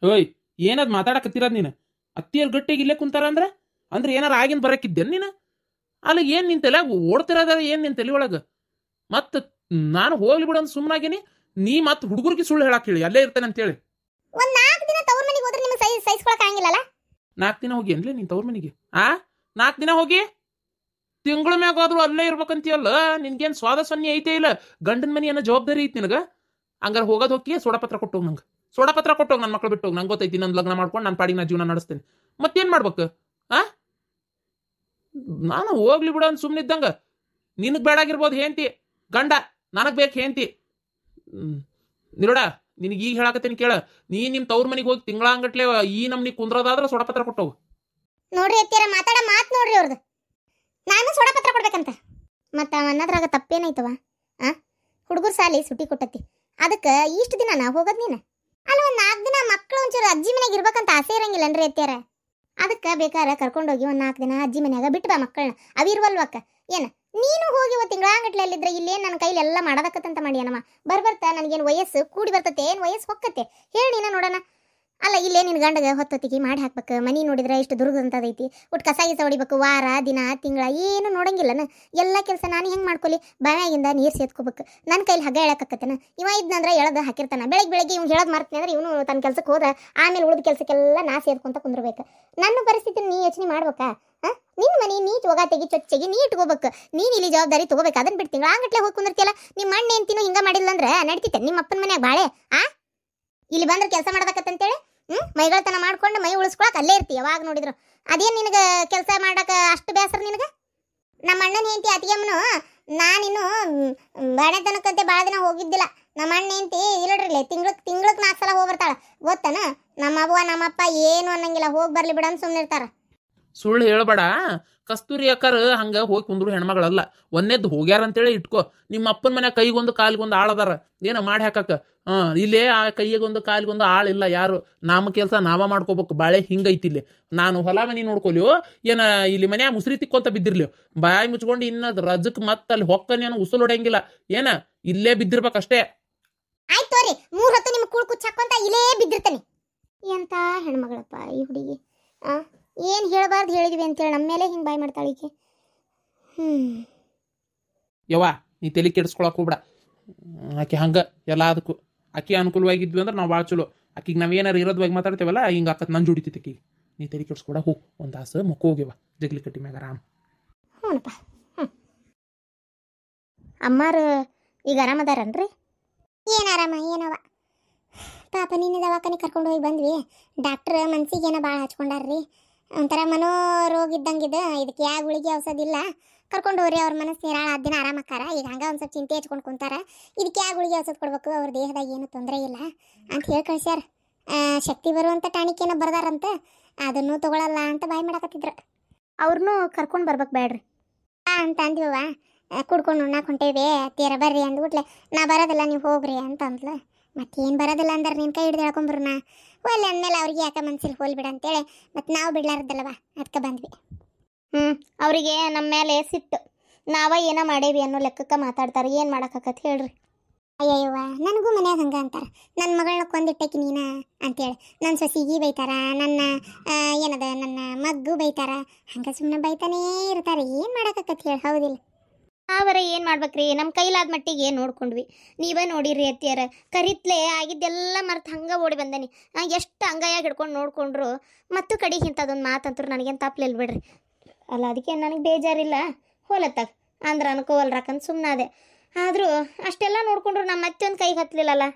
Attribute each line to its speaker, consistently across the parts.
Speaker 1: ಓಯ್, ಏನದ್ ಮಾತಾಡಕತ್ತಿರೋದ್ ನೀನು? ಅತ್ತಿಯರ್ ಗಟ್ಟಿಗೆ ಇಲ್ಲೇ ಕುಂತಾರ ಅಂದ್ರೆ ಏನಾರ ಆಗಿನ್ ಬರಕಿದ್ದೇನ್ ನೀನು? ಅಲ್ಲ, ಏನ್ ನಿನ್ ತಲೆ ಓಡ್ತಿರೋದ? ಏನ್ ನಿನ್ ತಲೆ ಒಳಗ? ಮತ್ ನಾನು ಹೋಗ್ಲಿ ಬಿಡಂದ್ ಸುಮ್ಮನಾಗಿನಿ, ನೀ ಮತ್ ಹುಡುಗರಿಗೆ ಸುಳ್ಳು ಹೇಳಕ್ ಹೇಳಿ ಅಲ್ಲೇ ಇರ್ತೇನೆ ಅಂತೇಳಿ.
Speaker 2: ಒಂದ್ 4 ದಿನ ತವ್ರ ಮನೆಗೆ ಹೋದ್ರೆ ನಿಮ್ಗೆ ಸಹಿಸ್ಕೊಳಕ್ ಆಗಿಲ್ಲಲ್ಲ?
Speaker 1: 4 ದಿನ ಹೋಗಿ ಅನ್ಲಿ ನೀನ್ ತವ್ರ ಮನೆಗೆ? 4 ದಿನ ಹೋಗಿ ತಿಂಗಳ ಮ್ಯಾಗ ಆದ್ರೂ ಅಲ್ಲೇ ಇರ್ಬೇಕಂತೀಯಲ್ಲ. ನಿನ್ಗೇನ್ ಸ್ವಾದ ಸನ್ನಿ ಐತೆ ಇಲ್ಲ? ಗಂಡನ ಮನಿ ಅನ್ನೋ ಜವಾಬ್ದಾರಿ ಐತಿ ನಿನಗ. ಹಂಗಾರ ಹೋಗೋದ್ ಹೋಗಿ ಸೋಡಪತ್ರ ಕೊಟ್ಟೋಗ್ ನಂಗೆ. ಸೋಡಪತ್ರ ಕೊಟ್ಟೋಗ್, ನನ್ನ ಮಕ್ಳು ಬಿಟ್ಟೋಗ್. ನಂಗೆ ಗೊತ್ತೈತಿ ನಂದು ಲಗ್ನ ಮಾಡ್ಕೊಂಡು ನನ್ನ ಪಾಡಿಗೆ ನಾ ಜೀವನ ನಡೆಸ್ತೇನೆ. ಮತ್ತೇನ್ ಮಾಡ್ಬೇಕು? ನಾನು ಹೋಗ್ಲಿ ಬಿಡ ಅಂತ ಸುಮ್ಮನಿದ್ದಂಗ. ನಿನಗ್ ಬೇಡಾಗಿರ್ಬೋದು ಹೇಂತಿ ಗಂಡ, ನನಗ್ ಬೇಕು ಹೇಂತಿ. ನಿರೋಡ, ನಿನಗೆ ಈಗ ಹೇಳಾಕತ್ತೇನಿ ಕೇಳ. ನೀ ನಿಮ್ ತವ್ರ ಮನಿಗೆ ಹೋಗಿ ತಿಂಗಳಂಗಟ್ಲೆ ಈ ನಮ್ನಿ ಕುಂದ್ರದಾದ್ರ ಸೋಡಪತ್ರ ಕೊಟ್ಟೋಗು.
Speaker 2: ನೋಡ್ರಿ ಅತ್ತಿಯರ ಮಾತಾಡ ಮಾತ್ ನೋಡ್ರಿ ಅವ್ರದ್ದು. ನಾನು ಸೋಡಪತ್ರ ಕೊಡ್ಬೇಕಂತ ಮತ್ತ ಅನ್ನದ್ರಾಗ ತಪ್ಪೇನೈತವ? ಹುಡುಗರು ಸಾಲಿ ಸುಟಿ ಕೊಟ್ಟತಿ, ಅದಕ್ಕೆ ಇಷ್ಟು ದಿನ ನಾ ಹೋಗೋದ್ ನೀನು. ಅಲ್ಲ, ಒಂದ್ 4 ದಿನ ಮಕ್ಕಳು ಒಂಚೂರು ಅಜ್ಜಿ ಮನೆಗೆ ಇರ್ಬೇಕಂತ ಆಸೆ ಇರಂಗಿಲ್ಲನ್ರಿ ಅತ್ತಿಯರ? ಅದಕ್ಕೆ ಬೇಕಾರೆ ಕರ್ಕೊಂಡೋಗಿ ಒಂದ್ 4 ದಿನ ಅಜ್ಜಿ ಮನ್ಯಾಗ ಬಿಟ್ಟು ಬಾ ಮಕ್ಕಳನ್ನ. ಅವಿರ್ವಲ್ವಕ್ಕ ಏನ? ನೀನು ಹೋಗಿ ತಿಂಗಳಾಂಗಟ್ಲೆ ಅಲ್ಲಿದ್ರೆ ಇಲ್ಲೇನು ನನ್ನ ಕೈಲಿ ಎಲ್ಲ ಮಾಡೋದಕ್ಕಂತ ಮಾಡಿಯನಮ್ಮ. ಬರ್ತಾ ನನಗೇನು ವಯಸ್ಸು ಕೂಡಿ ಬರ್ತತೆ? ಏನು ವಯಸ್ಸು ಹೊಕ್ಕತ್ತೆ ಹೇಳಿ ನೀನು ನೋಡೋಣ. ಅಲ್ಲ, ಇಲ್ಲೇ ನಿನ್ನ ಗಂಡಗೆ ಹೊತ್ತೊತ್ತಿಗೆ ಮಾಡಿ ಹಾಕ್ಬೇಕು. ಮನಿ ನೋಡಿದ್ರೆ ಇಷ್ಟು ದುರ್ಗಂತದೈತಿ. ಒಟ್ಟು ಕಸ ಗಿಸ ಹೊಡಿಬೇಕು, ವಾರ ದಿನ ತಿಂಗಳ ಏನು ನೋಡಂಗಿಲ್ಲನ? ಎಲ್ಲ ಕೆಲಸ ನಾನು ಹೆಂಗೆ ಮಾಡ್ಕೊಲಿ? ಬಾಯಾಗಿಂದ ನೀರು ಸೇದ್ಕೋಬೇಕು. ನನ್ನ ಕೈಲಿ ಹಗ್ಗ ಹೇಳಕತ್ತೇನ? ಇವ ಇದ್ನಂದ್ರೆ ಎಳದ ಹಾಕಿರ್ತಾನ. ಬೆಳಗ್ಗೆ ಇವ್ನು ಹೇಳೋದು ಮಾಡ್ತೀನಿ ಅಂದ್ರೆ ಇವನು ತನ್ನ ಕೆಲಸಕ್ಕೆ ಹೋದ ಆಮೇಲೆ ಉಳಿದ ಕೆಲಸಕ್ಕೆಲ್ಲ ನಾ ಸೇದ್ಕೊಂತ ಕುಂದ್ರಬೇಕು. ನನ್ನ ಪರಿಸ್ಥಿತಿ ನೀ ಯೋಚನೆ ಮಾಡ್ಬೇಕಾ? ನಿನ್ನ ಮನಿ ನೀ ಹೋಗ ತೆಗಿ ಚೊಚ್ಚೆಗಿ ನೀ ಇಟ್ಕೋಬೇಕು. ನೀನು ಇಲ್ಲಿ ಜವಾಬ್ದಾರಿ ತಗೋಬೇಕು. ಅದನ್ನ ಬಿಟ್ಟು ತಿಂಗಳಾಂಗಟ್ಲೆ ಹೋಗಿ ಕುಂದಿರ್ತಿಯಲ್ಲ. ನಿಮ್ಮ ಅಣ್ಣ ಎಂತಿನೂ ಹಿಂಗ ಮಾಡಿಲ್ಲ ಅಂದ್ರೆ ನಡೀತಿತ್ತೆ ನಿಮ್ಮ ಅಪ್ಪನ ಮನ್ಯಾಗ ಬಾಳೆ. ಇಲ್ಲಿ ಬಂದ್ರೆ ಕೆಲಸ ಮಾಡೋದಕ್ಕಂತೇಳಿ ಮೈಗಳತನ ಮಾಡ್ಕೊಂಡು ಮೈ ಉಳಿಸ್ಕೊಳಕ್ ಅಲ್ಲೇ ಇರ್ತೀಯ ಯಾವಾಗ ನೋಡಿದ್ರು. ಅದೇನು ನಿನಗೆ ಕೆಲಸ ಮಾಡಕ್ಕೆ ಅಷ್ಟು ಬೇಸರ ನಿನಗೆ? ನಮ್ಮ ಅಣ್ಣನ ಹೆಂಡತಿ ಅತಿಯಮ್ಮನು ನಾನಿನ್ನು ಬಾಣೆತನಕ್ಕಂತೆ ಭಾಳ ದಿನ ಹೋಗಿದ್ದಿಲ್ಲ. ನಮ್ಮ ಅಣ್ಣ ಹೆಂಡತಿ ಇಲ್ಲಡ್ರಿಲ್ಲ ತಿಂಗ್ಳಕ್ಕೆ 4 ಸಲ ಹೋಗ್ಬರ್ತಾಳ ಗೊತ್ತನ? ನಮ್ಮ ಅವ್ವ ನಮ್ಮಪ್ಪ ಏನು ಅನ್ನಂಗಿಲ್ಲ, ಹೋಗಿ ಬರ್ಲಿ ಬಿಡ ಅಂತ ಸುಮ್ಮನೆ ಇರ್ತಾರ.
Speaker 1: ಸುಳ್ಳು ಹೇಳಬೇಡ. ಕಸ್ತೂರಿ ಅಕ್ಕಾರ ಹಂಗ ಹೋಗಿ ಕುಂದ್ರು ಹೆಣ್ಮಗಳಲ್ಲ. ಒಂದೇದ್ದು ಹೋಗ್ಯಾರ ಅಂತೇಳಿ ಇಟ್ಕೋ. ನಿಮ್ಮ ಅಪ್ಪನ ಮನೆ ಕೈಗೊಂದು ಕಾಲಿಗೊಂದು ಆಳದಾರ, ಏನೋ ಮಾಡಿ ಹಾಕಕ್ಕ. ಇಲ್ಲೇ ಆ ಕೈಗೊಂದು ಕಾಲಿಗೊಂದು ಆಳಿಲ್ಲ ಯಾರು. ನಮ್ಮ ಕೆಲಸ ನಾವ ಮಾಡ್ಕೋಬೇಕು. ಬಾಳೆ ಹಿಂಗೈತಿ ಇಲ್ಲಿ. ನಾನು ಹೊಲ ಮನಿ ನೋಡ್ಕೊಲಿಯೋ ಏನ ಇಲ್ಲಿ ಮನ್ಯಾಗ ಮುಸ್ರಿ ತಿಕ್ಕೊಂತ ಬಿದ್ದಿರ್ಲಿಯೋ? ಬಾಯಿ ಮುಚ್ಕೊಂಡು ಇನ್ನದ್ ರಜಕ್ ಮತ್ತ ಅಲ್ಲಿ ಹೊಕ್ಕನೇನು ಉಸುಲ್ ಹೊಡೆಯಂಗಿಲ್ಲ. ಏನ ಇಲ್ಲೇ ಬಿದ್ದಿರ್ಬೇಕಷ್ಟೇ.
Speaker 2: ಆಯ್ತು ತೋರಿ, 3 ಹೊತ್ತು ನಿಮ್ಗೆ ಕೂಳ್ ಕುಚ್ಚಾಕೊಂತ ಇಲ್ಲೇ ಬಿದ್ದಿರ್ತಾನೆ. ಎಂತ ಹೆಣ್ಮಗಳಪ್ಪ ಈ ಹುಡುಗಿ. ಏನು ಹೇಳಬಾರ್ದು ಹೇಳಿದ್ವಿ ಅಂತೇಳಿ ನಮ್ಮ ಮೇಲೆ ಹಿಂಗೆ ಬಾಯ್ ಮಾಡ್ತಾಳಿಕೆ.
Speaker 1: ಯವ್ವ, ನೀ ತಲೆ ಕೆಡಿಸ್ಕೊಳಕ್ ಹೋಗ್ಬೇಡ. ಆಕೆ ಹಂಗ ಎಲ್ಲ ಅದಕ್ಕೂ ಆಕೆ ಅನುಕೂಲವಾಗಿದ್ವಿ ಅಂದ್ರೆ ನಾವು ಭಾಳ ಚಲೋ. ಆಕಿಗೆ ನಾವೇನಾರು ಇರೋದ್ವಾಗಿ ಮಾತಾಡ್ತೇವಲ್ಲ ಹಿಂಗೆ ಆಕತ್ ನನ್ನ ಜೋಡಿತೈತಿ ಆಕಿಗೆ. ನೀ ತಲೆ ಕೆಡಿಸ್ಕೊಡ ಹೋಗಿ ಒಂದು ತಾಸು ಮಕ್ಕ ಹೋಗ್ಯವ ಜಗ್ಲಿ ಕಟ್ಟಿ ಮ್ಯಾಗ ಆರಾಮ್.
Speaker 2: ಹ್ಞೂನಪ್ಪ. ಅಮ್ಮಾರು ಈಗ ಆರಾಮದಾರನ್ರಿ? ಏನು ಆರಾಮ ಏನವ ಪಾಪ. ನಿನ್ನೆ ದವಾಖಾನೆ ಕರ್ಕೊಂಡು ಹೋಗಿ ಬಂದ್ವಿ. ಡಾಕ್ಟ್ರ್ ಮನ್ಸಿಗೇನೋ ಭಾಳ ಹಚ್ಕೊಂಡಾರ್ರಿ. ಒಂಥರ ಮನೋರೋಗ ಇದ್ದಂಗಿದೆ. ಇದಕ್ಕೆ ಯಾವ ಗುಳಿಗೆ ಔಷಧಿಲ್ಲ. ಕರ್ಕೊಂಡು ಹೋಗ್ರಿ, ಅವ್ರ ಮನಸ್ಸು ನಿರಾಳ 10 ದಿನ ಆರಾಮಕ್ಕಾರ. ಈಗ ಹಂಗೆ ಒಂದು ಸ್ವಲ್ಪ ಚಿಂತೆ ಹಚ್ಕೊಂಡು ಕುಂತಾರ. ಇದಕ್ಕೆ ಯಾವ ಗುಳಿಗೆ ಔಷಧ ಕೊಡ್ಬೇಕು, ಅವ್ರ ದೇಹದಾಗ ಏನು ತೊಂದರೆ ಇಲ್ಲ ಅಂತ ಹೇಳಿ ಕಳ್ಸ್ಯಾರ. ಶಕ್ತಿ ಬರುವಂಥ ಟಾಣಿಕೇನೋ ಬರ್ದಾರಂತ, ಅದನ್ನು ತಗೊಳಲ್ಲ ಅಂತ ಬಾಯ್ ಮಾಡಕತ್ತಿದ್ರು. ಅವ್ರನ್ನೂ ಕರ್ಕೊಂಡು ಬರ್ಬೇಕು ಬೇಡ್ರಿ ಅಂತ ಅಂದಿವ. ಕುಡ್ಕೊಂಡು ಉಣ್ಣಾಕ ಹೊಂಟೇವಿ ತೀರ ಬರ್ರಿ ಅಂದ್ಬಿಟ್ಲೆ. ನಾ ಬರೋದಿಲ್ಲ ನೀವು ಹೋಗ್ರಿ ಅಂತ ಅಂದ್ಲು. ಮತ್ತೇನು ಬರೋದಿಲ್ಲ ಅಂದ್ರೆ ನಿನ್ನ ಕೈ ಹಿಡ್ದು ಹೇಳ್ಕೊಂಬರ್ನ ಒಲ್ಲೆ ಅಂದಮೇಲೆ ಅವ್ರಿಗೆ ಯಾಕೆ ಮನ್ಸಿಲ್ ಹೋಲ್ಬಿಡ ಅಂತೇಳಿ ಮತ್ತು ನಾವು ಬಿಡ್ಲಾರ್ದಲ್ವ ಅದಕ್ಕೆ ಬಂದ್ವಿ. ಅವರಿಗೆ ನಮ್ಮ ಮೇಲೆ ಸಿಟ್ಟು. ನಾವ ಏನೋ ಮಾಡೇವಿ ಅನ್ನೋ ಲೆಕ್ಕಕ್ಕೆ ಮಾತಾಡ್ತಾರೆ. ಏನು ಮಾಡೋಕ್ಕಾಗತ್ತೆ ಹೇಳ್ರಿ? ಅಯ್ಯವ್ವ, ನನಗೂ ಮನ್ಯಾಗ ಹಂಗೆ ಅಂತಾರೆ. ನನ್ನ ಮಗಳನ್ನ ಕೊಂದಿಟ್ಟಕಿ ನೀನ ಅಂತೇಳಿ ನನ್ನ ಸೊಸಿಗೆ ಬೈತಾರ, ನನ್ನ ಏನದ ನನ್ನ ಮಗ್ಗು ಬೈತಾರ. ಹಂಗೆ ಸುಮ್ಮನೆ ಬೈತಾನೇ ಇರ್ತಾರೆ. ಏನು ಮಾಡೋಕ್ಕಾಗತ್ತೆ ಹೇಳಿ? ಹೌದಿಲ್ಲ? ಅವರ ಏನು ಮಾಡ್ಬೇಕ್ರಿ? ನಮ್ಮ ಕೈಲಾದ ಮಟ್ಟಿಗೆ ನೋಡ್ಕೊಂಡ್ವಿ. ನೀವೇ ನೋಡಿರಿ ಅತ್ತಿಯರ, ಕರಿತ್ಲೆ ಆಗಿದ್ದೆಲ್ಲ ಮರ್ತು ಹಂಗೆ ಓಡಿ ಬಂದನಿ. ಎಷ್ಟು ಅಂಗೈಯಾಗಿ ಹಿಡ್ಕೊಂಡು ನೋಡ್ಕೊಂಡ್ರು ಮತ್ತು ಕಡೆಗೆ ಇಂಥದ್ದೊಂದು ಮಾತಂತರು ನನಗೇನು ತಪ್ಪಲಿಲ್ಲ ಬಿಡ್ರಿ. ಅಲ್ಲ, ಅದಕ್ಕೆ ನನಗೆ ಬೇಜಾರಿಲ್ಲ. ಹೋಲತ್ತಾಗ ಅಂದ್ರೆ ಅನ್ಕೋವಲ್ರಕ್ಕಂತ ಸುಮ್ಮನಾದೆ. ಆದರೂ ಅಷ್ಟೆಲ್ಲ ನೋಡ್ಕೊಂಡ್ರು ನಮ್ಮ ಮತ್ತೊಂದು ಕೈಗೆ ಹತ್ತಲಿಲ್ಲಲ್ಲ.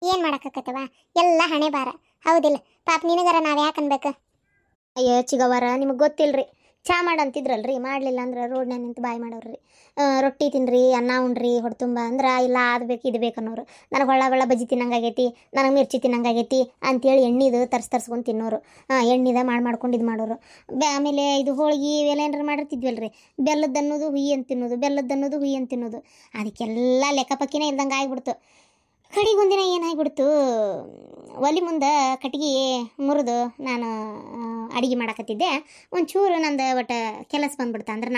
Speaker 2: ಏನು ಮಾಡೋಕ್ಕಾಗತ್ತವ? ಎಲ್ಲ ಹಣೆ ಬಾರ. ಹೌದಿಲ್ಲ? ಪಾಪ ನಿನಗಾರ ನಾವು ಯಾಕೆ ಅನ್ಬೇಕು? ಅಯ್ಯೋ ಚಿಗವರ, ನಿಮಗೆ ಗೊತ್ತಿಲ್ಲರಿ. ಚಾ ಮಾಡಂತಿದ್ರಲ್ರಿ, ಮಾಡಲಿಲ್ಲ ಅಂದ್ರೆ ರೋಡ್ನಾಗ ನಿಂತು ಬಾಯಿ ಮಾಡೋರ್ರಿ. ರೊಟ್ಟಿ ತಿನ್ನಿರಿ, ಅನ್ನ ಉಣ್ರಿ ಹೊಡೆ ತುಂಬ ಅಂದ್ರೆ ಇಲ್ಲ ಅದು ಬೇಕು ಇದು ಬೇಕು ಅನ್ನೋರು. ನನಗೆ ಹೊಳ್ಳ ಬಜ್ಜಿ ತಿನ್ನಂಗಾಗೈತಿ, ನನಗೆ ಮಿರ್ಚಿ ತಿನ್ನಂಗಾಗೈತಿ ಅಂತೇಳಿ ಎಣ್ಣಿದು ತರ್ಸ್ಕೊಂಡು ತಿನ್ನೋರು. ಎಣ್ಣಿದ ಮಾಡ್ಕೊಂಡು ಇದು ಮಾಡೋರು. ಆಮೇಲೆ ಇದು ಹೋಳಿಗೆ ಇವೆಲ್ಲ ಏನಾರು ಮಾಡಿರ್ತಿದ್ವಲ್ರಿ, ಬೆಲ್ಲದ ಅನ್ನೋದು ಹುಯಿ ಅಂತ ತಿನ್ನೋದು, ಬೆಲ್ಲದ ಅನ್ನೋದು ಹುಯಿ ಅಂತ ತಿನ್ನೋದು. ಅದಕ್ಕೆಲ್ಲ ಲೆಕ್ಕಪಕ್ಕಿನೇ ಇಲ್ದಂಗೆ ಆಗಿಬಿಡ್ತು. ಕಡೆಗೊಂದಿನ ಏನಾಗ್ಬಿಡ್ತು, ಒಲಿ ಮುಂದೆ ಕಟ್ಗೆ ಮುರಿದು ನಾನು ಅಡುಗೆ ಮಾಡಕತ್ತಿದ್ದೆ. ಒಂಚೂರು ನಂದು ಒಟ್ಟು ಕೆಲಸ ಬಂದ್ಬಿಡ್ತು. ಅಂದ್ರೆ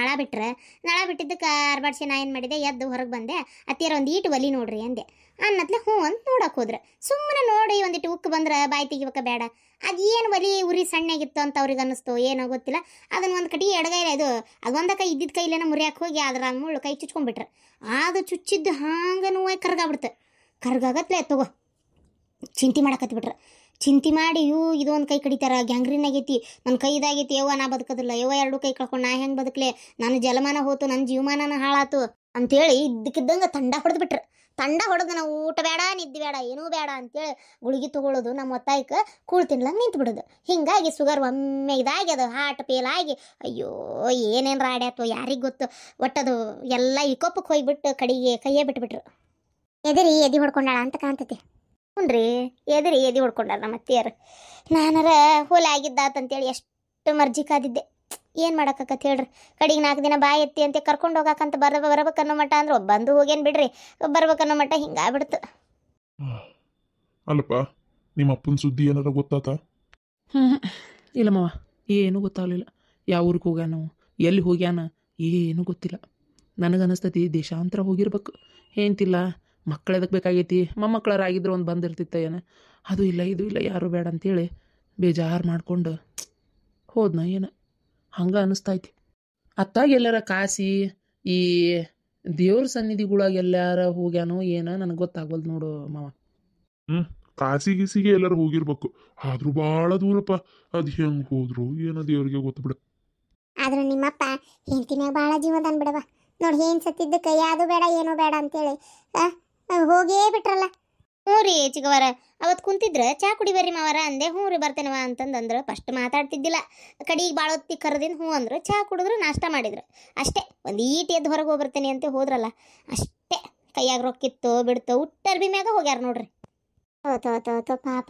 Speaker 2: ನಳ ಬಿಟ್ಟಿದ್ದಕ್ಕೆ ಅರ್ಬಾಡ್ಸಿ ನಾ ಏನು ಮಾಡಿದೆ, ಎದ್ದು ಹೊರಗೆ ಬಂದೆ. ಅತ್ತಿಯರ ಒಂದು ಈಟು ಒಲಿ ನೋಡ್ರಿ ಅಂದೆ. ಅನ್ನತ್ಲೆ ಹ್ಞೂ ಅಂತ ನೋಡಕ್ಕೆ ಹೋದ್ರೆ, ಸುಮ್ಮನೆ ನೋಡಿ ಒಂದಿಟ್ಟು ಉಕ್ಕು ಬಂದ್ರೆ ಬಾಯಿ ತೆಗಿಬೇಕ ಬೇಡ. ಅದೇನು ಒಲಿ ಉರಿ ಸಣ್ಣಗಿತ್ತು ಅಂತ ಅವ್ರಿಗೆ ಅನ್ನಿಸ್ತು, ಏನೋ ಗೊತ್ತಿಲ್ಲ. ಅದನ್ನ ಒಂದು ಕಟ್ಗೆ ಎಡಗೈಲೆ ಅದೊಂದ ಕೈ ಇದ್ದಿದ್ದ ಕೈಲೇನ ಮುರಿಯಾಕೆ ಹೋಗಿ ಅದ್ರ ಮುಳ್ಳು ಕೈ ಚುಚ್ಕೊಂಡ್ಬಿಟ್ರೆ ಅದು ಚುಚ್ಚಿದ್ದು ಹಾಂಗೆ ನೋವಾಗಿ ಕರ್ಗಾಗ್ಬಿಡ್ತು. ಕರ್ಗಾಗತ್ಲೆ ತಗೋ ಚಿಂತೆ ಮಾಡಕತ್ಬಿಟ್ರೆ. ಚಿಂತೆ ಮಾಡಿ ಇದೊಂದು ಕೈ ಕಡಿತಾರ, ಗ್ಯಾಂಗ್ರೀನ್ ಆಗೈತಿ, ನನ್ನ ಕೈ ಇದಾಗೈತಿ, ಯವ್ವ ನಾ ಬದುಕೋದಿಲ್ಲ, ಯವ್ವ ಎರಡು ಕೈ ಕಳ್ಕೊಂಡು ನಾ ಹೆಂಗೆ ಬದುಕಲೆ, ನನ್ನ ಜಲಮಾನ ಹೋತು, ನನ್ನ ಜೀವಮಾನನ ಹಾಳಾತು ಅಂತೇಳಿ ಇದ್ದಕ್ಕಿದ್ದಂಗೆ ತಂಡ ಹೊಡೆದ್ಬಿಟ್ರೆ. ತಂಡ ಹೊಡೆದು ನಾವು ಊಟ ಬೇಡ, ನಿದ್ದೆ ಬೇಡ, ಏನೂ ಬೇಡ ಅಂತೇಳಿ ಗುಳಿಗೆ ತೊಗೊಳ್ಳೋದು, ನಮ್ಮ ಒತ್ತಾಯಕ್ಕೆ ಕೂಳು ತಿನ್ಲಂಗೆ ನಿಂತು ಬಿಡೋದು. ಹೀಗಾಗಿ ಶುಗರ್ ಒಮ್ಮೆ ಇದಾಗಿ ಅದು ಹಾರ್ಟ್ ಫೇಲ್ ಆಗಿ ಅಯ್ಯೋ ಏನೇನು ರಾಡ್ಯಾತು ಯಾರಿಗೆ ಗೊತ್ತು. ಒಟ್ಟದು ಎಲ್ಲ ಇಕೋಪಕ್ಕೆ ಹೋಗಿಬಿಟ್ಟು ಕಡೆಗೆ ಕೈಯೇ ಬಿಟ್ಬಿಟ್ರು. ಎದಿ ಹೊಡ್ಕೊಂಡಾಳ ಅಂತ ಕಾಣ್ತತಿ. ಹ್ಞೂ ಎದಿ ಹೊಡ್ಕೊಂಡಾರ ನಮ್ಮ ಅತ್ತಿಯರು. ನಾನರ ಹೋಲೆ ಆಗಿದ್ದಾತಂತೇಳಿ ಎಷ್ಟು ಮರ್ಜಿ ಕಾದಿದ್ದೆ. ಏನು ಮಾಡೋಕ್ಕತ್ತ ಹೇಳ್ರಿ. ಕಡೆಗೆ 4 ದಿನ ಬಾಯಿ ಎತ್ತಿ ಅಂತ ಕರ್ಕೊಂಡು ಹೋಗಾಕಂತ ಬರ್ಬೇಕನ್ನೋ ಮಟ್ಟ ಅಂದ್ರೆ ಬಂದು ಹೋಗೇನು ಬಿಡ್ರಿ, ಬರ್ಬೇಕನ್ನೋ ಮಟ್ಟ ಹಿಂಗಾಗ್ಬಿಡ್ತು.
Speaker 3: ಅಲ್ಲಪ್ಪ, ನಿಮ್ಮ ಅಪ್ಪನ ಸುದ್ದಿ ಏನಾರ ಗೊತ್ತಾತ?
Speaker 1: ಇಲ್ಲ ಮಾವ, ಏನೂ ಗೊತ್ತಾಗಲಿಲ್ಲ. ಯಾವ ಊರಿಗೆ ಹೋಗ್ಯಾನ, ಎಲ್ಲಿ ಹೋಗ್ಯಾನ, ಏನೂ ಗೊತ್ತಿಲ್ಲ. ನನಗನ್ನಿಸ್ತತಿ ದೇಶಾಂತರ ಹೋಗಿರ್ಬೇಕು. ಏಂತಿಲ್ಲ, ಮಕ್ಕಳು ಎದಕ್ಕೆ ಬೇಕಾಗೈತಿ, ಮೊಮ್ಮಕ್ಕಳರಾಗಿದ್ರೆ ಒಂದು ಬಂದಿರ್ತಿತ್ತ ಏನು. ಅದು ಇಲ್ಲ ಇದು ಇಲ್ಲ, ಯಾರೂ ಬೇಡ ಅಂತೇಳಿ ಬೇಜಾರು ಮಾಡ್ಕೊಂಡು ಹೋದ್ನ ಏನು, ಹಂಗೆ ಅನ್ನಿಸ್ತೈತಿ. ಅತ್ತಾಗ ಎಲ್ಲಾರ ಕಾಸಿ ಈ ದೇವ್ರ ಸನ್ನಿಧಿಗಳಾಗ ಎಲ್ಲಾರ ಹೋಗ್ಯಾನೋ ಏನೋ ನನಗೆ ಗೊತ್ತಾಗ್ವಲ್ದು ನೋಡು ಮಾವ.
Speaker 3: ಕಾಸಿ ಗೀಸಿಗೆ ಎಲ್ಲರೂ ಹೋಗಿರ್ಬೇಕು, ಆದ್ರೂ ಭಾಳ ದೂರಪ್ಪ. ಅದು ಹೆಂಗೆ ಹೋದ್ರು ಏನೋ ದೇವ್ರಿಗೆ ಗೊತ್ತು ಬಿಡ.
Speaker 2: ಆದ್ರೂ ನಿಮ್ಮಪ್ಪ ಹೆಂಡತಿನಾಗ ಭಾಳ ಜೀವದಾನ್ ಬಿಡವ ನೋಡಿ. ಏನು ಸತ್ತಿದ್ದಕ್ಕೆ ಯಾವುದು ಬೇಡ ಏನೂ ಬೇಡ ಅಂತೇಳಿ ಹೋಗೇ ಬಿಟ್ರಲ್ಲ. ಹ್ಞೂ ರೀ ಚಿಗವರ, ಅವತ್ತು ಕುಂತಿದ್ರೆ ಚಾ ಕುಡಿ ಬರ್ರಿ ಮಾವರ ಅಂದೆ. ಹ್ಞೂ ರೀ ಬರ್ತೇನವ ಅಂತಂದ್ರೆ ಫಸ್ಟ್ ಮಾತಾಡ್ತಿದ್ದಿಲ್ಲ. ಕಡೆಗೆ ಭಾಳ ಹೊತ್ತಿ ಕರೆದಿಂದ ಹ್ಞೂ ಅಂದ್ರೆ ಚಾ ಕುಡಿದ್ರು ನಾಷ್ಟ ಮಾಡಿದ್ರು ಅಷ್ಟೇ. ಒಂದು ಈಟಿ ಎದ್ದು ಹೊರಗೆ ಹೋಗ್ಬರ್ತೇನೆ ಅಂತ ಹೋದ್ರಲ್ಲ ಅಷ್ಟೇ. ಕೈಯಾಗ ರೊಕ್ಕಿತ್ತು ಬಿಡ್ತು, ಉಟ್ಟರ್ಬಿ ಮ್ಯಾಗ ಹೋಗ್ಯಾರ ನೋಡ್ರಿ. ತೋ ಪಾಪ.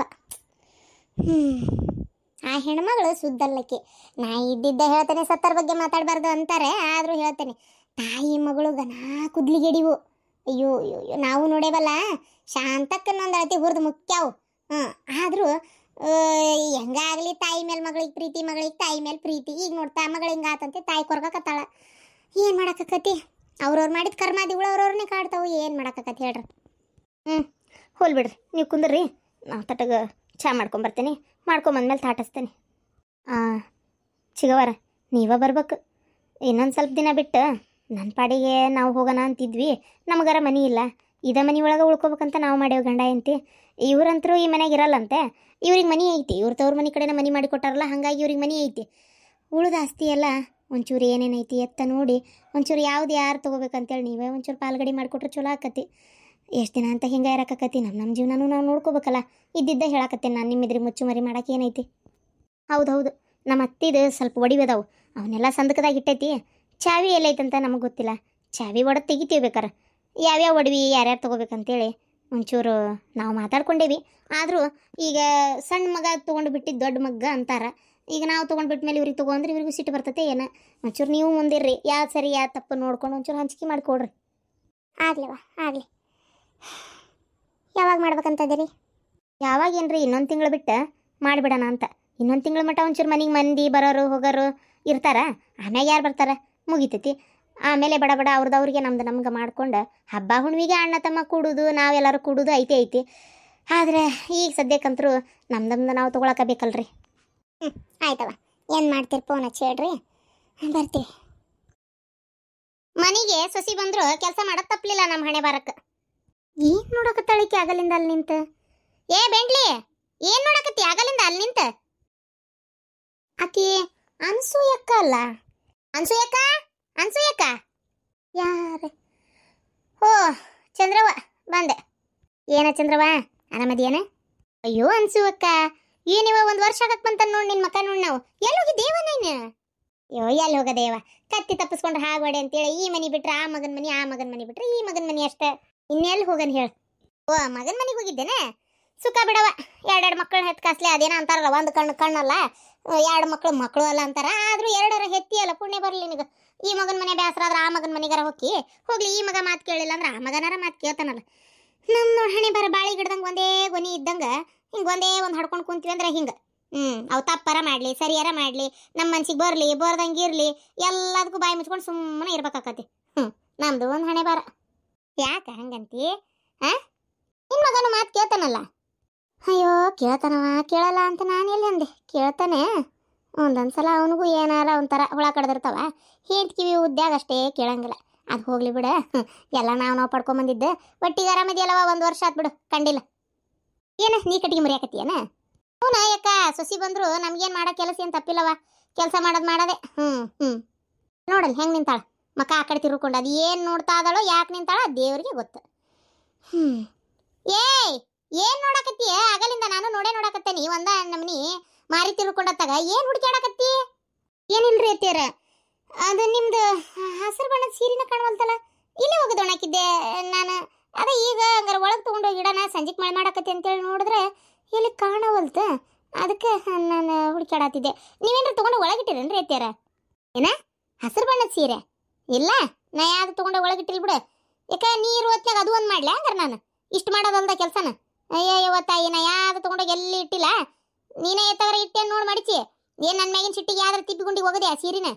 Speaker 2: ಆ ಹೆಣ್ಮಗಳು ಸುದ್ದಲ್ಲಕ್ಕೆ. ನಾ ಇದ್ದಿದ್ದ ಹೇಳ್ತೇನೆ, ಸತ್ತರ ಬಗ್ಗೆ ಮಾತಾಡಬಾರ್ದು ಅಂತಾರೆ, ಆದರೂ ಹೇಳ್ತೇನೆ. ತಾಯಿ ಮಗಳು ಗನಾ ಕುದ್ಲಿಗೆಡಿವು. ಅಯ್ಯೋ ಅಯ್ಯೋ ನಾವು ನೋಡೇವಲ್ಲ, ಶಾಂತಕ್ಕನ್ನೊಂದು ಅಳತಿ ಹುರಿದು ಮುಖ್ಯವು. ಆದರೂ ಹೆಂಗಾಗಲಿ ತಾಯಿ ಮೇಲೆ ಮಗಳಿಗೆ ಪ್ರೀತಿ, ಮಗಳಿಗೆ ತಾಯಿ ಮೇಲೆ ಪ್ರೀತಿ. ಈಗ ನೋಡ್ತಾ ಮಗಳು ಹಿಂಗಾತಂತೆ ತಾಯಿ ಕೊರ್ಗಕತ್ತಾಳ. ಏನು ಮಾಡಕ್ಕತಿ, ಅವ್ರವ್ರು ಮಾಡಿದ ಕರ್ಮಾದಿಗಳು ಅವ್ರವ್ರನ್ನೇ ಕಾಡ್ತಾವು. ಏನು ಮಾಡಕ್ಕತಿ ಹೇಳ್ರಿ. ಹೋಲ್ ಬಿಡ್ರಿ, ನೀವು ಕುಂದ್ರಿ, ನಾವು ತಟಗ ಚಾ ಮಾಡ್ಕೊಂಬರ್ತೇನೆ. ಮಾಡ್ಕೊಂಬಂದ್ಮೇಲೆ ತಾಟಿಸ್ತೇನೆ. ಚಿಗವರ ನೀವ ಬರ್ಬೇಕು. ಇನ್ನೊಂದು ಸ್ವಲ್ಪ ದಿನ ಬಿಟ್ಟು ನನ್ನ ಪಾಡಿಗೆ ನಾವು ಹೋಗೋಣ ಅಂತಿದ್ವಿ. ನಮಗಾರ ಮನೆ ಇಲ್ಲ, ಇದೇ ಮನೆ ಒಳಗೆ ಉಳ್ಕೊಬೇಕಂತ ನಾವು ಮಾಡೇವು ಗಂಡ ಎಂತಿ. ಇವ್ರಂತರೂ ಈ ಮನೆಗೆ ಇರಲ್ಲಂತೆ. ಇವ್ರಿಗೆ ಮನೆ ಐತಿ, ಇವ್ರ ತವ್ರ ಮನೆ ಕಡೆನ ಮನೆ ಮಾಡಿ ಕೊಟ್ಟಾರಲ್ಲ, ಹಾಗಾಗಿ ಇವ್ರಿಗೆ ಮನೆ ಐತಿ. ಉಳಿದ ಆಸ್ತಿ ಎಲ್ಲ ಒಂಚೂರು ಏನೇನೈತಿ ಎತ್ತ ನೋಡಿ ಒಂಚೂರು ಯಾವ್ದು ಯಾರು ತೊಗೋಬೇಕಂತೇಳಿ ನೀವೇ ಒಂಚೂರು ಪಾಲ್ಗಡೆ ಮಾಡಿಕೊಟ್ರೆ ಚಲೋ ಆಕತಿ. ಎಷ್ಟು ದಿನ ಅಂತ ಹಿಂಗೆ ಇರಕತ್ತಿ, ನಮ್ಮ ಜೀವನನೂ ನಾವು ನೋಡ್ಕೋಬೇಕಲ್ಲ. ಇದ್ದಿದ್ದ ಹೇಳಕತ್ತೇನೆ ನಾನು, ನಿಮ್ಮಿದ್ರಿಗೆ ಮುಚ್ಚು ಮರಿ ಮಾಡೋಕೆ ಏನೈತಿ. ಹೌದು, ನಮ್ಮ ಅತ್ತಿದು ಸ್ವಲ್ಪ ಒಡಿವೆದಾವು, ಅವನ್ನೆಲ್ಲ ಸಂದಕದಾಗ ಇಟ್ಟೈತಿ. ಚಾವಿ ಎಲ್ಲೈತಂತ ನಮಗೆ ಗೊತ್ತಿಲ್ಲ. ಚಾವಿ ಒಡೆದು ತೆಗಿತೀವಿ ಬೇಕಾರೆ. ಯಾವ್ಯಾವ ಒಡವಿ ಯಾರ್ಯಾರು ತೊಗೋಬೇಕಂತೇಳಿ ಒಂಚೂರು ನಾವು ಮಾತಾಡ್ಕೊಂಡೇವಿ. ಆದರೂ ಈಗ ಸಣ್ಣ ಮಗ ತೊಗೊಂಡು ಬಿಟ್ಟಿದ್ದು ದೊಡ್ಡ ಮಗ್ಗ ಅಂತಾರ. ಈಗ ನಾವು ತೊಗೊಂಡು ಬಿಟ್ಟ ಮೇಲೆ ಇವ್ರಿಗೆ ತೊಗೊಂಡ್ರೆ ಇವ್ರಿಗೂ ಸಿಟ್ಟು ಬರ್ತತೆ ಏನು. ಒಂಚೂರು ನೀವು ಮುಂದಿರ್ರಿ, ಯಾವ್ದು ಸರಿ ಯಾವ್ದು ತಪ್ಪು ನೋಡ್ಕೊಂಡು ಒಂಚೂರು ಹಂಚಿಕೆ ಮಾಡಿಕೊಡ್ರಿ. ಆಗ್ಲಿವಾ ಆಗಲಿ. ಯಾವಾಗ ಮಾಡ್ಬೇಕಂತದಿರಿ? ಯಾವಾಗೇನ್ರಿ, ಇನ್ನೊಂದು ತಿಂಗಳು ಬಿಟ್ಟು ಮಾಡಿಬಿಡೋಣ ಅಂತ. ಇನ್ನೊಂದು ತಿಂಗಳ ಮಟ್ಟ ಒಂಚೂರು ಮನೆಗೆ ಮಂದಿ ಬರೋರು ಹೋಗೋರು ಇರ್ತಾರ. ಆಮ್ಯಾಗ ಯಾರು ಬರ್ತಾರೆ, ಮುಗಿತೈತಿ. ಆಮೇಲೆ ಬಡ ಅವ್ರಿಗೆ ನಮ್ಗೆ ಮಾಡ್ಕೊಂಡು ಹಬ್ಬ ಹುಣ್ಣಿಗೆ ಅಣ್ಣ ತಮ್ಮ ಕೂಡುದು, ನಾವೆಲ್ಲರೂ ಕೂಡುದು ಐತಿ. ಆದರೆ ಈಗ ಸದ್ಯಕ್ಕಂತರೂ ನಮ್ದು ನಾವು ತೊಗೊಳಕಬೇಕಲ್ರಿ. ಆಯ್ತವ, ಏನು ಮಾಡ್ತೀರಿ, ಫೋನ್ ಹಚ್ಚಿ ಹೇಳ್ರಿ, ಬರ್ತೀವಿ. ಮನೆಗೆ ಸೊಸಿ ಬಂದ್ರು ಕೆಲಸ ಮಾಡೋದು ತಪ್ಪಲಿಲ್ಲ ನಮ್ಮ ಹಣೆ ಬಾರಕ್ಕೆ. ಏನು ನೋಡಕತ್ತಾಳಿಕೆ ಆಗಲಿಂದ ಅಲ್ಲಿ ನಿಂತು? ಏ ಬೆಂಡ್ಲಿ, ಏನು ನೋಡಕತ್ತಿ ಆಗಲಿಂದ ಅಲ್ಲಿ ನಿಂತು? ಆಕಿ ಅನ್ಸೂಯಕ್ಕ ಅಲ್ಲ? ಅನ್ಸೂಯಕ್ಕ ಯಾರ? ಓ ಚಂದ್ರವ್ವ, ಬಂದೆ. ಏನ ಚಂದ್ರವ್ವ, ಆರಾಮದಿಯೇನ? ಅಯ್ಯೋ ಅನ್ಸೂಯಕ್ಕ, ಏನಿವ 1 ವರ್ಷ ಆಗಕ್ಕೆ ಬಂತ ನೋಡಿ ನಿನ್ನ ಮಕ್ಕ ನೋಡಿ. ನಾವು ಎಲ್ಲಿ ಹೋಗಿದ್ದೇವ ನೀನು? ಅಯ್ಯೋ ಎಲ್ಲಿ ಹೋಗದೇವ, ಕತ್ತಿ ತಪ್ಪಿಸ್ಕೊಂಡ್ರೆ ಹಾಗೋಡೆ ಅಂತೇಳಿ ಈ ಮನೆ ಬಿಟ್ರೆ ಆ ಮಗನ ಮನೆ, ಆ ಮಗನ ಮನೆ ಬಿಟ್ರೆ ಈ ಮಗನ ಮನೆ ಅಷ್ಟೇ. ಇನ್ನೆಲ್ಲಿ ಹೋಗನ್ ಹೇಳ? ಓ ಮಗನ ಮನೆಗೆ ಹೋಗಿದ್ದೇನೆ. ಸುಖ ಬಿಡವ, 2 ಮಕ್ಕಳು ಹೆತ್ ಕಾಸ್ಲಿ. ಅದೇನ ಅಂತಾರಲ್ಲ, ಒಂದು ಕಣ್ಣಲ್ಲ, 2 ಮಕ್ಕಳು ಅಲ್ಲ ಅಂತಾರ. ಆದ್ರೂ 2 ಹೆತ್ತಿ ಅಲ್ಲ, ಪುಣ್ಯ ಬರಲಿ ನಿನಗೆ. ಈ ಮಗನ ಮನೆ ಬೇಸರ ಆದ್ರೆ ಆ ಮಗನ ಮನೆಗಾರ ಹೋಗ್ಲಿ. ಈ ಮಗ ಮಾತು ಕೇಳಿಲ್ಲ ಅಂದ್ರೆ ಆ ಮಗನಾರ ಮಾತು ಕೇಳ್ತಾನಲ್ಲ. ನಮ್ ನೋಡ್ ಹಣೆ ಬರ ಬಾಳಿ ಗಿಡದಂಗ ಒಂದೇ ಗೊನಿ ಇದ್ದಂಗ ಹಿಂಗ ಒಂದೇ ಒಂದ್ ಹಡ್ಕೊಂಡ್ ಕುಂತೀವಿ ಅಂದ್ರೆ ಹಿಂಗ ಅವ್ ತಪ್ಪರ ಮಾಡ್ಲಿ ಸರಿಯಾರ ಮಾಡ್ಲಿ ನಮ್ಮ ಮನ್ಸಿಗೆ ಬರ್ಲಿ ಬರ್ದಂಗ ಇರ್ಲಿ ಎಲ್ಲದಕ್ಕೂ ಬಾಯಿ ಮುಚ್ಕೊಂಡು ಸುಮ್ಮನೆ ಇರ್ಬೇಕಾಕತಿ ನಮ್ದು ಒಂದ್ ಹಣೆ ಬರ ಯಾಕ ಹಂಗಂತಿ ನಿನ್ ಮಗನು ಮಾತು ಕೇಳ್ತಾನಲ್ಲ ಅಯ್ಯೋ ಕೇಳ್ತಾನವ ಕೇಳಲ್ಲ ಅಂತ ನಾನು ಎಲ್ಲಿ ಅಂದೆ ಕೇಳ್ತಾನೆ ಒಂದೊಂದ್ಸಲ ಅವನಿಗೂ ಏನಾರ ಒಂಥರ ಹುಳ ಕಡ್ದಿರ್ತಾವ ಹೇಂಟ್ ಕಿವಿ ಉದ್ಯಾಗ ಅಷ್ಟೇ ಕೇಳಂಗಿಲ್ಲ ಅದು ಹೋಗ್ಲಿ ಬಿಡ ಎಲ್ಲ ನಾವು ಪಡ್ಕೊಂಬಂದಿದ್ದೆ ಒಟ್ಟಿಗೆ ಆರಾಮದಿಯಲ್ಲವ 1 ವರ್ಷ ಆತ್ ಬಿಡು ಕಂಡಿಲ್ಲ ಏನ ನೀ ಕಟ್ಟಿಗೆ ಮುರಿಯಾಕತ್ತೀಯನ ಹ್ಞೂ ಯಾಕ ಸೊಸಿ ಬಂದ್ರು ನಮ್ಗೇನ್ ಮಾಡೋ ಕೆಲಸ ಏನ್ ತಪ್ಪಿಲ್ಲವ ಕೆಲಸ ಮಾಡದೆ ನೋಡಲ್ ಹೆಂಗ್ ನಿಂತಾಳ ಮಕ್ಕ ಆ ಕಡೆ ತಿರ್ಕೊಂಡು ಅದು ಏನ್ ನೋಡ್ತಾ ಅದಳೋ ಯಾಕೆ ನಿಂತಾಳ ದೇವ್ರಿಗೆ ಗೊತ್ತು ಏನ್ ನೋಡಕತ್ತೀಯ ಆಗಲಿಂದ ನಾನು ನೋಡಕತ್ತೇನಿ ಒಂದ ನಮ್ನಿ ಮಾರಿ ತಿಳ್ಕೊಂಡತ್ತಾಗ ಏನ್ ಹುಡುಕ್ಯಾಡಕತ್ತಿ ಏನಿಲ್ರಿ ಅತ್ತೀರ ಅದು ನಿಮ್ದು ಹಸಿರು ಬಣ್ಣದ ಸೀರೆನ ಕಾಣವಲ್ತಲ್ಲ ಇಲ್ಲೇ ಹೋಗದ ಒಣಕಿದ್ದೆ ನಾನು ಅದೇ ಈಗ ಹಂಗಾರ ಒಳಗೆ ತಗೊಂಡೋಗಿ ಗಿಡನ ಸಂಜೆಗೆ ಮಳೆ ಮಾಡಕತ್ತಿ ಅಂತೇಳಿ ನೋಡಿದ್ರೆ ಇಲ್ಲಿ ಕಾಣವಲ್ತ ಅದಕ್ಕೆ ನಾನು ಹುಡುಕ್ಯಾಡತ್ತಿದ್ದೆ ನೀವೇನ್ರ ತಗೊಂಡು ಒಳಗಿಟ್ಟಿರೇನ್ರಿ ಅತ್ತೀರ ಏನ ಹಸಿರು ಬಣ್ಣದ ಸೀರೆ ಇಲ್ಲ ನಾ ಯಾವ್ದು ತಗೊಂಡು ಒಳಗಿಟ್ಟಿಲ್ ಬಿಡು ಯಾಕ ನೀರು ಹೊತ್ನಾಗ ಅದು ಒಂದು ಮಾಡ್ಲಿ ಹಂಗಾರ ನಾನು ಇಷ್ಟು ಮಾಡೋದಲ್ದ ಕೆಲಸನ ಅಯ್ಯೋ ತಾಯಿ ನಾ ಯಾವ್ದು ತಗೊಂಡೋಗಿ ಎಲ್ಲಿ ಇಟ್ಟಿಲ್ಲ ನೀನೇ ಎತ್ತವರ ಇಟ್ಟೇನು ನೋಡಿ ಮಡಿಚಿ ಏನ್ ನನ್ನ ಮ್ಯಾಗಿನ ಸಿಟ್ಟಿಗೆ ಯಾವ್ದಾರು ತಿಪ್ಪಿಗುಂಡಿಗೆ ಹೋಗದೆ ಆ ಸೀರಿನ